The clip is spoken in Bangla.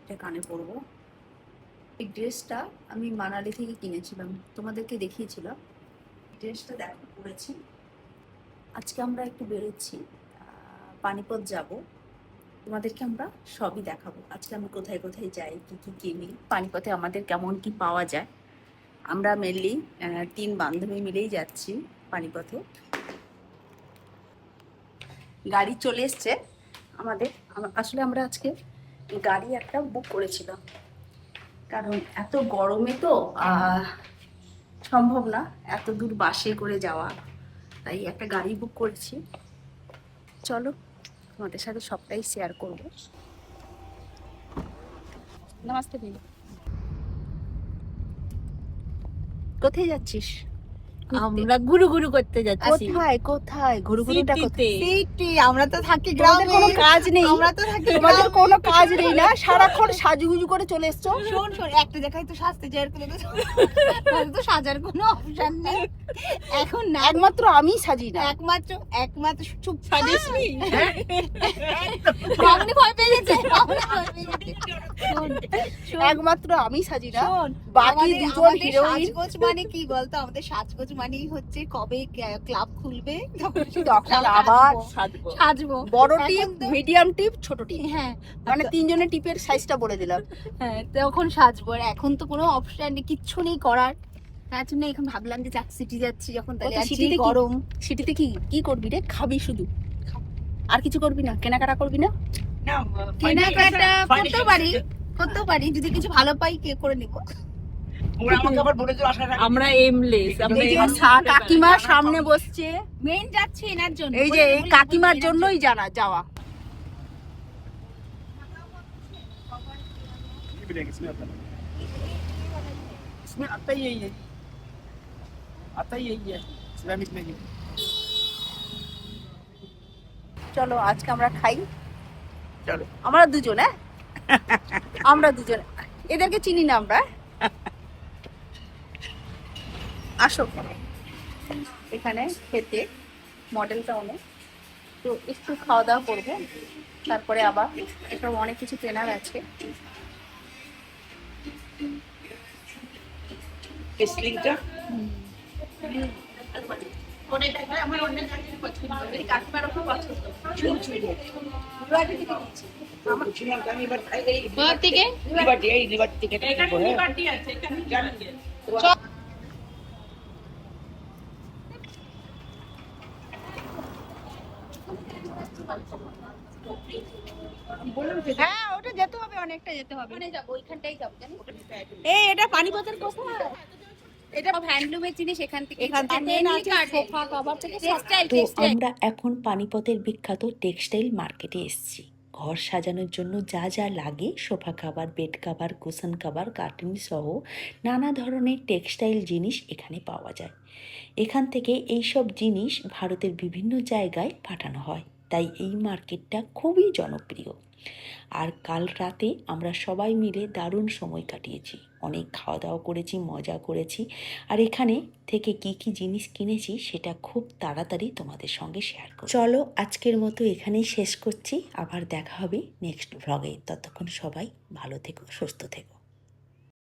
এটা কানে পরবো। এই ড্রেসটা আমি মানালি থেকে কিনেছিলাম, তোমাদেরকে দেখিয়েছিলাম। ড্রেসটা দেখো পরেছি। আজকে আমরা একটু বেরোচ্ছি, পানিপথ যাব। তোমাদেরকে আমরা সবই দেখাবো। আজকে আমি কোথায় কোথায় যাই, কি কি কিনি, পানিপথে আমাদের কেমন কি পাওয়া যায়। আমরা মেনলি 3 বান্ধবী মিলেই যাচ্ছি পানিপথে। গাড়ি চলে এসছে আমাদের। আসলে আমরা আজকে গাড়ি একটা বুক করেছিলাম, কারণ এত গরমে তো সম্ভব না এত দূর বাসে করে যাওয়া, তাই একটা গাড়ি বুক করেছি। চলো তোমাদের সাথে সবটাই শেয়ার করবো। নমস্তে ভাই, কোথায় যাচ্ছিস? আমরা ঘুরু ঘুরু করতে যাচ্ছি। কোথায় কোথায় ঘুরুঘুরুটা কোথায়? সিটি আমরা তো থাকি তোমাদের গ্রামে, কোনো কাজ নেই, আমরা তো থাকি তোমাদের গ্রামে। কোনো কাজ নেই না, সারাক্ষণ সাজুগুজু করে চলে এসছো। শোন শোন, একটা জায়গায় তো সাজতে যাই, তো সাজার কোনো অপশন নেই এখন না। একমাত্র আমি সাজি না। একমাত্র একমাত্র চুপ সাজিসনি। আপনি ভয় পেয়ে গেছে, আপনি ভয় পেয়ে গেছে। শোন, শোন, একমাত্র আমি সাজি না, শোন, বাকি আমাদের- দুজন আমাদের হিরোইন। সাজগোজ মানে কি বলতো? আমাদের সাজগোজ মানেই হচ্ছে কবে ক্লাব খুলবে তখন তখন আবার সাজবো সাজবো। বড় এখন টিপ, তো- মিডিয়াম টিপ, ছোট টিপ, হ্যাঁ মানে তিনজনের টিপের সাইজটা বলে দিলাম। হ্যাঁ, তখন সাজবো। আর এখন তো কোনো অপশন নেই, কিচ্ছু নেই করার। তার জন্য এখন ভাবলাম যে যাক সিটি যাচ্ছি যখন, তাহলে ওতে আর সিটিতে যেই কি? গরম। সিটিতে কি কি করবি রে? খাবি শুধু, আর কিছু করবি না? কেনাকাটা করবি না? কেনাকাটা করতেও পারি, করতেও পারি, যদি কিছু ভালো পাই করে নিব। আমরা এমলেস। এই যে কাকিমা সামনে বসছে, মেন যাচ্ছে এনার জন্য। এই যে এই কাকিমার জন্যই জানা যাওয়া। इसमें आता ही यही है, आता ही यही है इस्लामिक में। চলো আজকে আমরা খাই। চলো আমরা দুজন, হ্যাঁ আমরা দুজন, এদেরকে চিনি না আমরা। আসো এখানে খেতে, মডেল টাউনে। তো একটু খাওয়া দাওয়া করবো, তারপরে আবার এসব অনেক কিছু কেনার আছে। স্লিংটা থেকে লিবার্টি থেকে হ্যাঁ, ওটা যেতে হবে, অনেকটা যেতে হবে। ওখানে যাবো, ওইখানটাই যাবো, জানিস? এই এটা পানিপথের কোথায়? এটা হ্যান্ডলুমের জিনিস, এখান থেকে সোফা কভার থেকে টেক্সটাইল। তো আমরা এখন পানিপথের বিখ্যাত টেক্সটাইল মার্কেটে এসেছি। ঘর সাজানোর জন্য যা যা লাগে, sofa cover, bed cover, cushion cover, curtain সহ নানা ধরনের টেক্সটাইল জিনিস এখানে পাওয়া যায়। এখান থেকে এই সব জিনিস ভারতের বিভিন্ন জায়গায় পাঠানো হয়, তাই এই মার্কেটটা খুবই জনপ্রিয়। আর কাল রাতে আমরা সবাই মিলে দারুণ সময় কাটিয়েছি, অনেক খাওয়া দাওয়া করেছি, মজা করেছি। আর এখানে থেকে কি কি জিনিস কিনেছি সেটা খুব তাড়াতাড়ি তোমাদের সঙ্গে শেয়ার করব। চলো আজকের মতো এখানেই শেষ করছি, আবার দেখা হবে নেক্সট ভ্লগে। ততক্ষণ সবাই ভালো থেকো, সুস্থ থেকো।